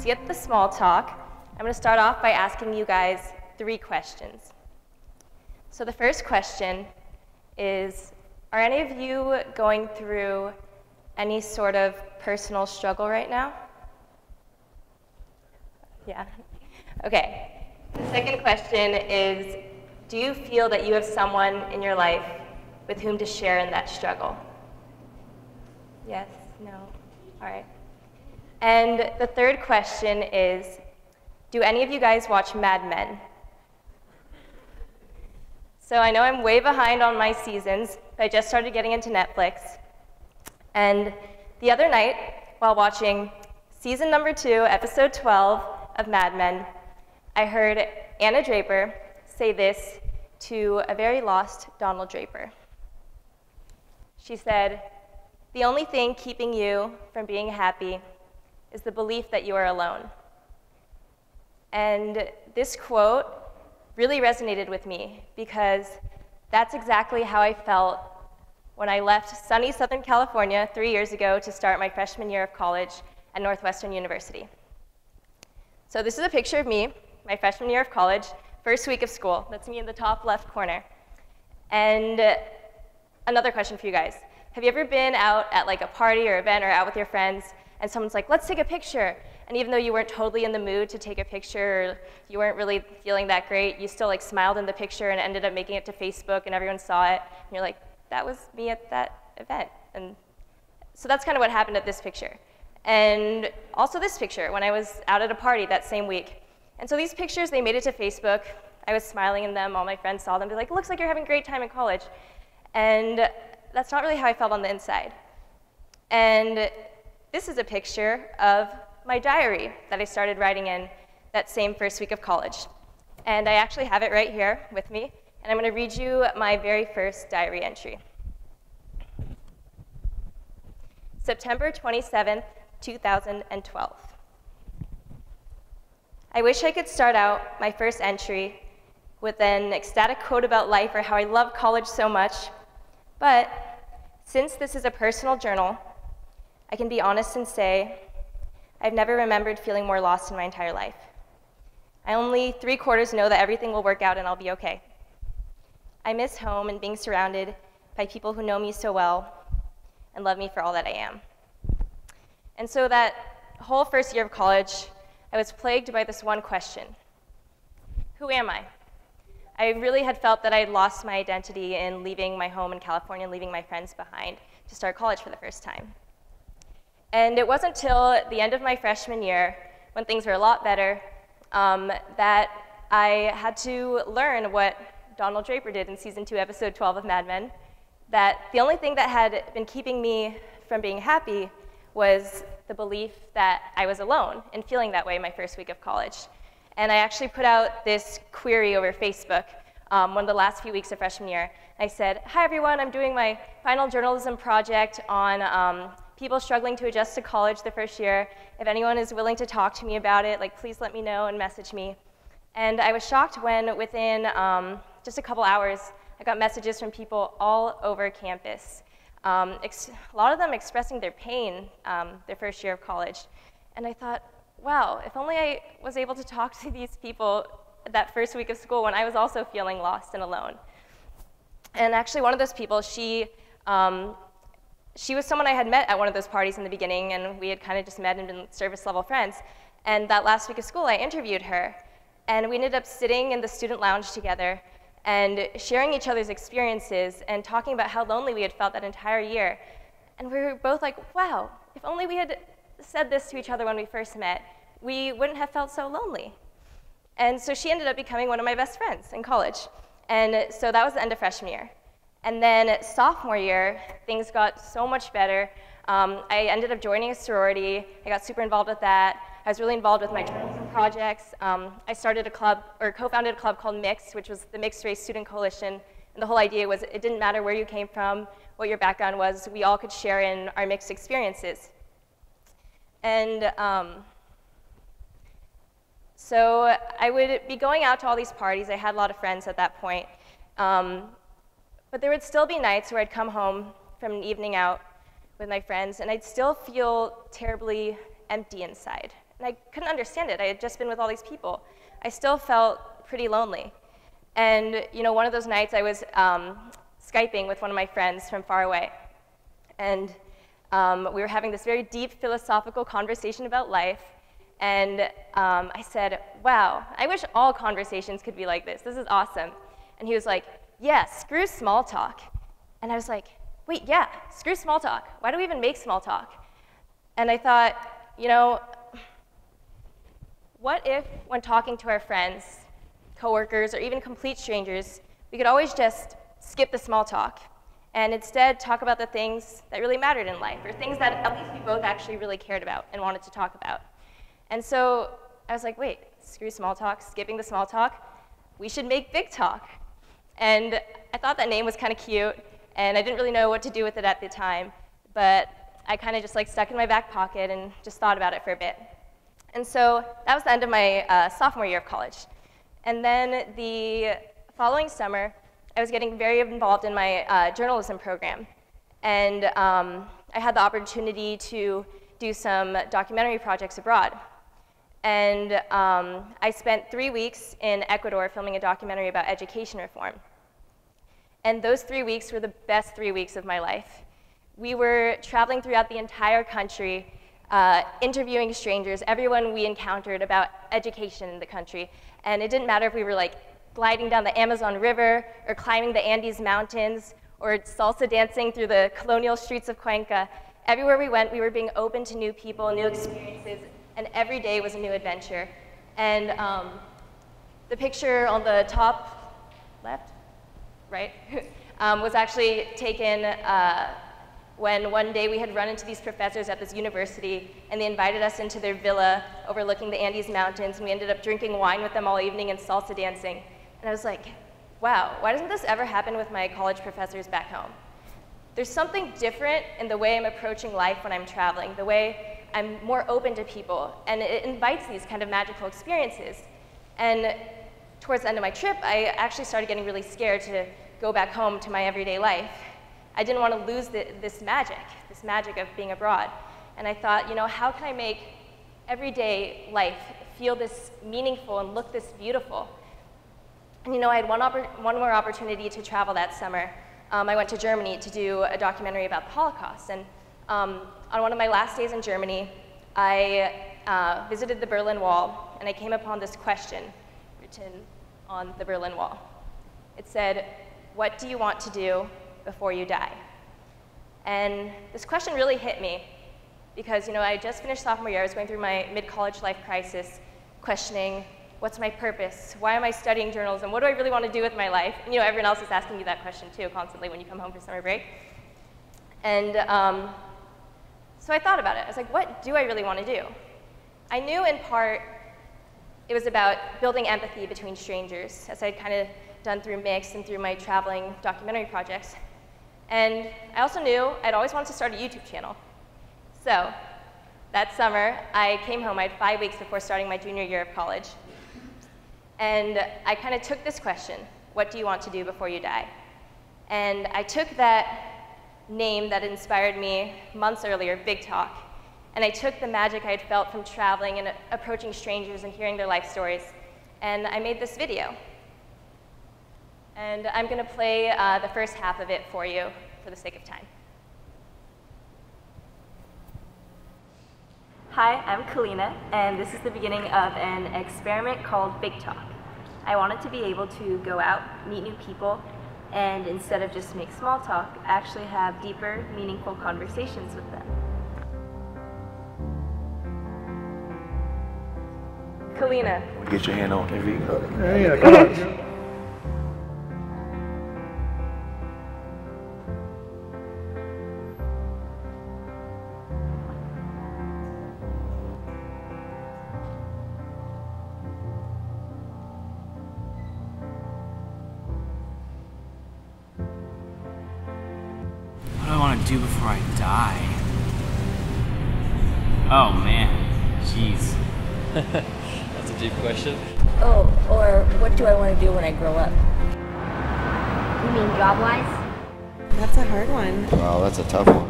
skip the small talk. I'm going to start off by asking you guys 3 questions. So the first question is, are any of you going through any sort of personal struggle right now? Yeah. Okay. The second question is, do you feel that you have someone in your life with whom to share in that struggle? Yes? No? All right. And the third question is, do any of you guys watch Mad Men? So I know I'm way behind on my seasons, but I just started getting into Netflix. And the other night, while watching season number 2, episode 12 of Mad Men, I heard Anna Draper say this to a very lost Donald Draper. She said, "The only thing keeping you from being happy is the belief that you are alone." And this quote really resonated with me because that's exactly how I felt when I left sunny Southern California 3 years ago to start my freshman year of college at Northwestern University. So this is a picture of me, my freshman year of college, first week of school. That's me in the top left corner. And another question for you guys. Have you ever been out at like a party or event or out with your friends and someone's like, let's take a picture? And even though you weren't totally in the mood to take a picture or you weren't really feeling that great, you still like smiled in the picture and ended up making it to Facebook and everyone saw it. And you're like, that was me at that event. And so that's kind of what happened at this picture. And also this picture when I was out at a party that same week. And so these pictures, they made it to Facebook. I was smiling in them. All my friends saw them. They're like, it looks like you're having a great time in college. And that's not really how I felt on the inside. And this is a picture of my diary that I started writing in that same first week of college. And I actually have it right here with me. And I'm going to read you my very first diary entry. September 27th, 2012. I wish I could start out my first entry with an ecstatic quote about life or how I love college so much, but since this is a personal journal, I can be honest and say I've never remembered feeling more lost in my entire life. I only 3/4 know that everything will work out and I'll be okay. I miss home and being surrounded by people who know me so well and love me for all that I am. And so that whole first year of college, I was plagued by this one question. Who am I? I really had felt that I had lost my identity in leaving my home in California and leaving my friends behind to start college for the first time. And it wasn't until the end of my freshman year, when things were a lot better, that I had to learn what Donald Draper did in season 2, episode 12 of Mad Men, that the only thing that had been keeping me from being happy was the belief that I was alone and feeling that way my first week of college. And I actually put out this query over Facebook one of the last few weeks of freshman year. I said, hi everyone, I'm doing my final journalism project on people struggling to adjust to college the first year. If anyone is willing to talk to me about it, like please let me know and message me. And I was shocked when within just a couple hours, I got messages from people all over campus. A lot of them expressing their pain their first year of college. And I thought, wow, if only I was able to talk to these people that first week of school when I was also feeling lost and alone. And actually one of those people, she was someone I had met at one of those parties in the beginning, and we had kind of just met and been service level friends. And that last week of school, I interviewed her. And we ended up sitting in the student lounge together and sharing each other's experiences and talking about how lonely we had felt that entire year. And we were both like, wow, if only we had said this to each other when we first met, we wouldn't have felt so lonely. And so she ended up becoming one of my best friends in college. And so that was the end of freshman year. And then sophomore year, things got so much better. I ended up joining a sorority. I got super involved with that. I was really involved with my journalism projects. I started a club, or co-founded a club called Mix, which was the Mixed Race Student Coalition. And the whole idea was it didn't matter where you came from, what your background was, we all could share in our mixed experiences. And so I would be going out to all these parties. I had a lot of friends at that point. But there would still be nights where I'd come home from an evening out with my friends, and I'd still feel terribly empty inside. And I couldn't understand it. I had just been with all these people. I still felt pretty lonely. And one of those nights I was Skyping with one of my friends from far away. And we were having this very deep philosophical conversation about life. And I said, wow, I wish all conversations could be like this. This is awesome. And he was like, yeah, screw small talk. And I was like, wait, yeah, screw small talk. Why do we even make small talk? And I thought, what if when talking to our friends, coworkers, or even complete strangers, we could always just skip the small talk and instead talk about the things that really mattered in life, or things that at least we both actually really cared about and wanted to talk about. And so I was like, wait, screw small talk, skipping the small talk, we should make big talk. And I thought that name was kind of cute, and I didn't really know what to do with it at the time, but I kind of just stuck it in my back pocket and just thought about it for a bit. And so that was the end of my sophomore year of college. And then the following summer, I was getting very involved in my journalism program. And I had the opportunity to do some documentary projects abroad. And I spent 3 weeks in Ecuador filming a documentary about education reform. And those 3 weeks were the best 3 weeks of my life. We were traveling throughout the entire country, interviewing strangers, everyone we encountered about education in the country. And it didn't matter if we were gliding down the Amazon River, or climbing the Andes Mountains, or salsa dancing through the colonial streets of Cuenca. Everywhere we went, we were being open to new people, new experiences, and every day was a new adventure. And the picture on the top left, right, was actually taken when one day we had run into these professors at this university, and they invited us into their villa overlooking the Andes Mountains, and we ended up drinking wine with them all evening and salsa dancing. And I was like, wow, why doesn't this ever happen with my college professors back home? There's something different in the way I'm approaching life when I'm traveling, the way I'm more open to people, and it invites these kind of magical experiences. And towards the end of my trip, I actually started getting really scared to go back home to my everyday life. I didn't want to lose this magic of being abroad. And I thought, how can I make everyday life feel this meaningful and look this beautiful? And I had one more opportunity to travel that summer. I went to Germany to do a documentary about the Holocaust. And on one of my last days in Germany, I visited the Berlin Wall, and I came upon this question written on the Berlin Wall. It said, what do you want to do before you die? And this question really hit me because, I just finished sophomore year. I was going through my mid-college life crisis, questioning, what's my purpose? Why am I studying journalism? What do I really want to do with my life? And, everyone else is asking you that question too constantly when you come home for summer break. And so I thought about it. I was like, what do I really want to do? I knew in part it was about building empathy between strangers, as I'd kind of done through Mix and through my traveling documentary projects. And I also knew I'd always wanted to start a YouTube channel. So that summer, I came home. I had 5 weeks before starting my junior year of college. And I kind of took this question, what do you want to do before you die? And I took that name that inspired me months earlier, Big Talk, and I took the magic I had felt from traveling and approaching strangers and hearing their life stories, and I made this video. And I'm going to play the first half of it for you for the sake of time. Hi, I'm Kalina, and this is the beginning of an experiment called Big Talk. I wanted to be able to go out, meet new people, and instead of just make small talk, actually have deeper, meaningful conversations with them. Kalina. Get your hand on every. Yeah, come on. What do I want to do before I die? Oh man, jeez. That's a deep question. Oh, or what do I want to do when I grow up? You mean job-wise? That's a hard one. Wow, that's a tough one.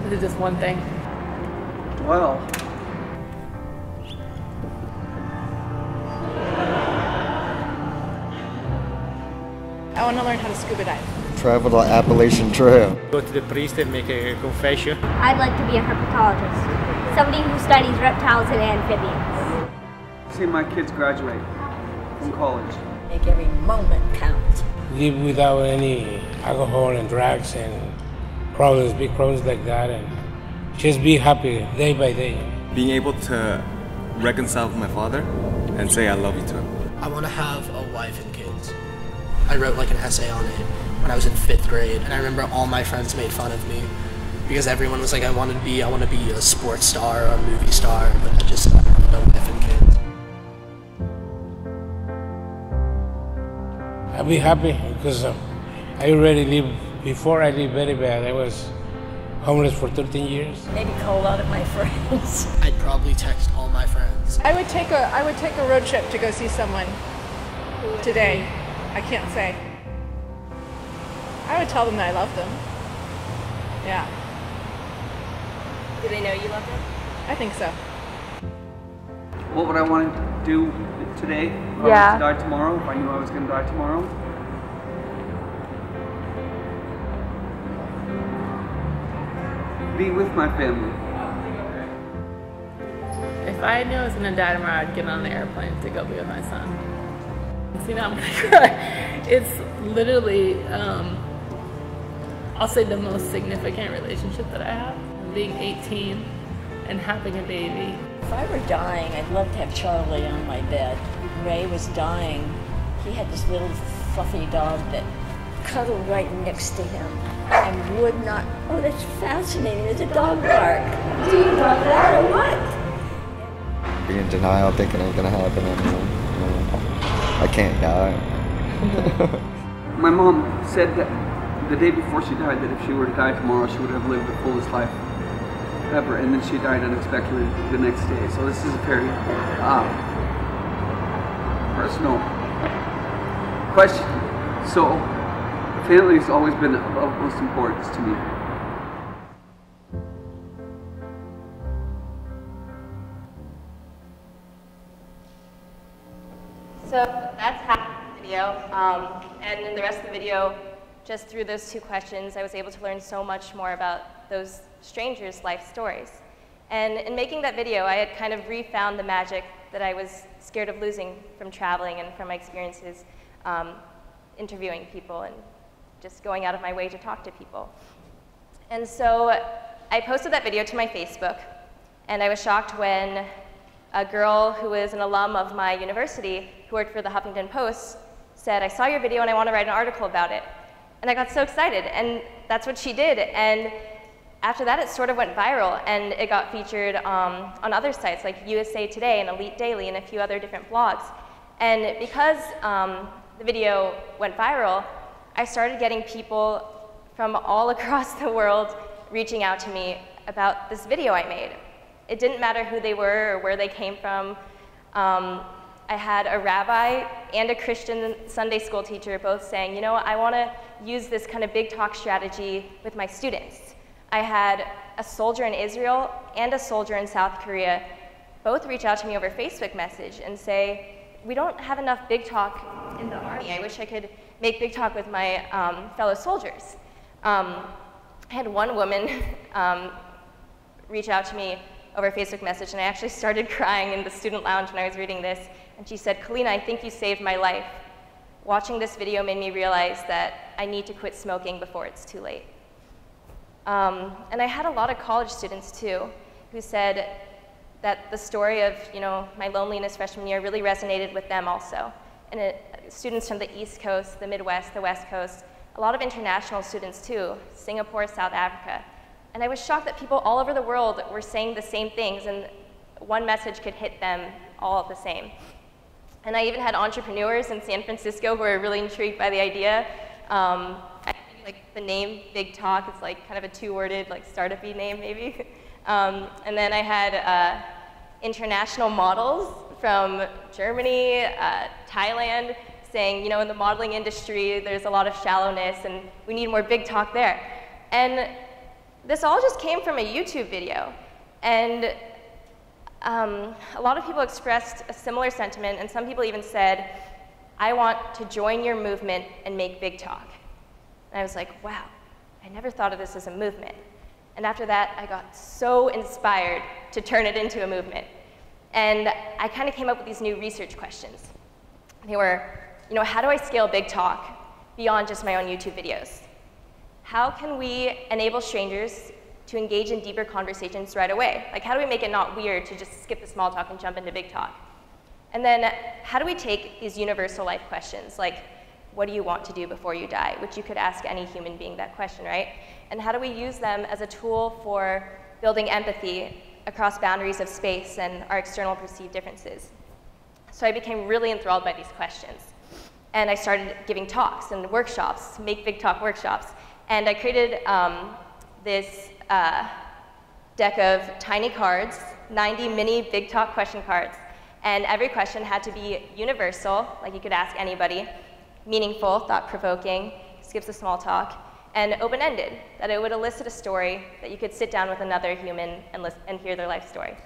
Is it just one thing? Well, want to learn how to scuba dive. Travel the Appalachian Trail. Go to the priest and make a confession. I'd like to be a herpetologist, somebody who studies reptiles and amphibians. See my kids graduate from college. Make every moment count. Live without any alcohol and drugs and problems, big problems like that, and just be happy day by day. Being able to reconcile with my father and say I love you to him. I want to have a wife and kids. I wrote like an essay on it when I was in 5th grade, and I remember all my friends made fun of me because everyone was like, I want to be a sports star or a movie star, but I wanted a wife and kids. I'll be happy because I already lived, before I lived very bad. I was homeless for 13 years. Maybe call a lot of my friends. I'd probably text all my friends. I would take a road trip to go see someone today. I can't say. I would tell them that I love them. Yeah. Do they know you love them? I think so. What would I want to do today if I was to die tomorrow, if I knew I was going to die tomorrow? Be with my family. If I knew I was going to die tomorrow, I'd get on an airplane to go be with my son. See, now I'm going to cry. It's literally, I'll say the most significant relationship that I have. Being 18 and having a baby. If I were dying, I'd love to have Charlie on my bed. Ray was dying. He had this little fluffy dog that cuddled right next to him and would not, oh, that's fascinating, there's a dog bark. Do you love that or what? Be in denial, thinking it's gonna happen, and I can't die. My mom said that the day before she died that if she were to die tomorrow, she would have lived the fullest life ever, and then she died unexpectedly the next day. So this is a very personal question. So family has always been of utmost importance to me. So that's half the video, and in the rest of the video, just through those 2 questions, I was able to learn so much more about those strangers' life stories. And in making that video, I had kind of refound the magic that I was scared of losing from traveling and from my experiences interviewing people and just going out of my way to talk to people. And so I posted that video to my Facebook, and I was shocked when a girl who was an alum of my university who worked for the Huffington Post said, I saw your video and I want to write an article about it. And I got so excited, and that's what she did. And after that, it sort of went viral, and it got featured on other sites like USA Today and Elite Daily and a few other different blogs. And because the video went viral, I started getting people from all across the world reaching out to me about this video I made. It didn't matter who they were or where they came from. I had a rabbi and a Christian Sunday school teacher both saying, you know, I want to use this kind of big talk strategy with my students. I had a soldier in Israel and a soldier in South Korea both reach out to me over Facebook message and say, we don't have enough big talk in the Army. I wish I could make big talk with my fellow soldiers. I had one woman reach out to me over Facebook message, and I actually started crying in the student lounge when I was reading this. And she said, Kalina, I think you saved my life. Watching this video made me realize that I need to quit smoking before it's too late. And I had a lot of college students too, who said that the story of, you know, my loneliness freshman year really resonated with them also. And students from the East Coast, the Midwest, the West Coast, a lot of international students too, Singapore, South Africa. And I was shocked that people all over the world were saying the same things, and one message could hit them all the same. And I even had entrepreneurs in San Francisco who were really intrigued by the idea. I think like the name Big Talk, it's like kind of a 2-worded like startup-y name maybe. And then I had international models from Germany, Thailand, saying, you know, in the modeling industry, there's a lot of shallowness and we need more big talk there. And this all just came from a YouTube video. And a lot of people expressed a similar sentiment, and some people even said, I want to join your movement and make big talk. And I was like, wow, I never thought of this as a movement. And after that, I got so inspired to turn it into a movement. And I kind of came up with these new research questions. They were, how do I scale big talk beyond just my own YouTube videos? How can we enable strangers to engage in deeper conversations right away? Like, how do we make it not weird to just skip the small talk and jump into big talk? And then, how do we take these universal life questions, like, what do you want to do before you die? Which you could ask any human being that question, right? And how do we use them as a tool for building empathy across boundaries of space and our external perceived differences? So I became really enthralled by these questions. And I started giving talks and workshops, make big talk workshops. And I created this deck of tiny cards, 90 mini big talk question cards. And every question had to be universal, like you could ask anybody, meaningful, thought-provoking, skips the small talk, and open-ended, that it would elicit a story that you could sit down with another human and hear their life story.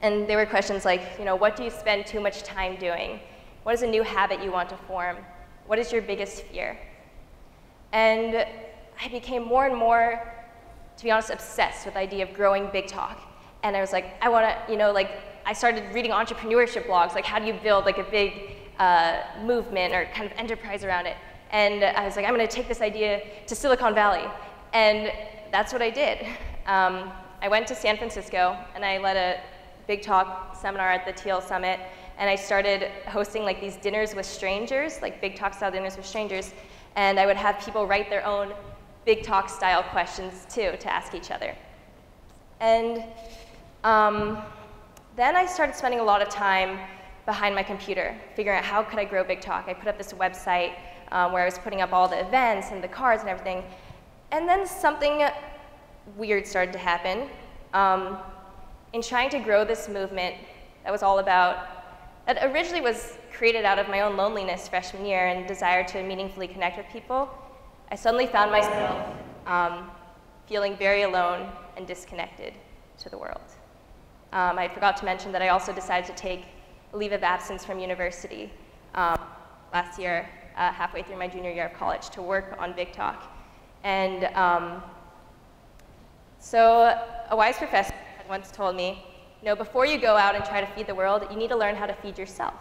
And there were questions like, what do you spend too much time doing? What is a new habit you want to form? What is your biggest fear? And I became more and more, to be honest, obsessed with the idea of growing big talk. And I was like, I want to, I started reading entrepreneurship blogs, like how do you build like a big movement or kind of enterprise around it. And I was like, I'm going to take this idea to Silicon Valley. And that's what I did. I went to San Francisco, and I led a big talk seminar at the TL Summit. And I started hosting like these dinners with strangers, like big talk style dinners with strangers. And I would have people write their own big talk style questions too to ask each other. And then I started spending a lot of time behind my computer, figuring out how could I grow big talk. I put up this website where I was putting up all the events and the cards and everything. And then something weird started to happen. In trying to grow this movement that was all about, that originally was created out of my own loneliness freshman year and desire to meaningfully connect with people, I suddenly found myself feeling very alone and disconnected to the world. I forgot to mention that I also decided to take a leave of absence from university last year, halfway through my junior year of college, to work on big talk. And so a wise professor had once told me, before you go out and try to feed the world, you need to learn how to feed yourself.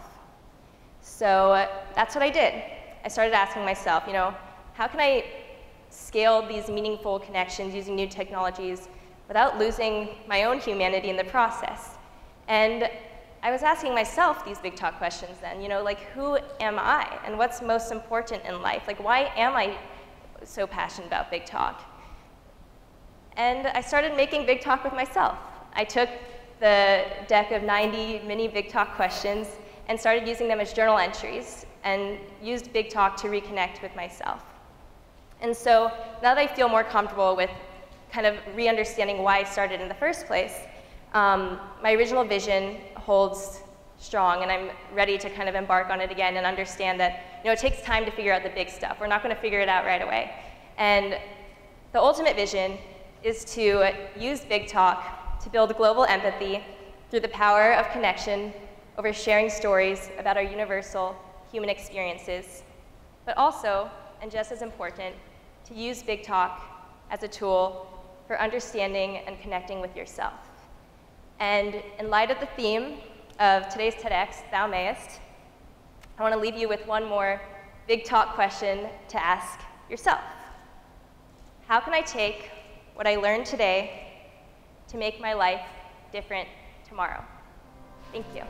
So that's what I did. I started asking myself, how can I scale these meaningful connections using new technologies without losing my own humanity in the process? And I was asking myself these big talk questions then, who am I? And what's most important in life? Like, why am I so passionate about big talk? And I started making big talk with myself. I took the deck of 90 mini big talk questions and started using them as journal entries and used big talk to reconnect with myself. And so now that I feel more comfortable with kind of re-understanding why I started in the first place, my original vision holds strong, and I'm ready to kind of embark on it again and understand that it takes time to figure out the big stuff. We're not going to figure it out right away. And the ultimate vision is to use big talk to build global empathy through the power of connection over sharing stories about our universal human experiences, but also, and just as important, to use big talk as a tool for understanding and connecting with yourself. And in light of the theme of today's TEDx, Thou Mayest, I want to leave you with one more big talk question to ask yourself. How can I take what I learned today to make my life different tomorrow? Thank you.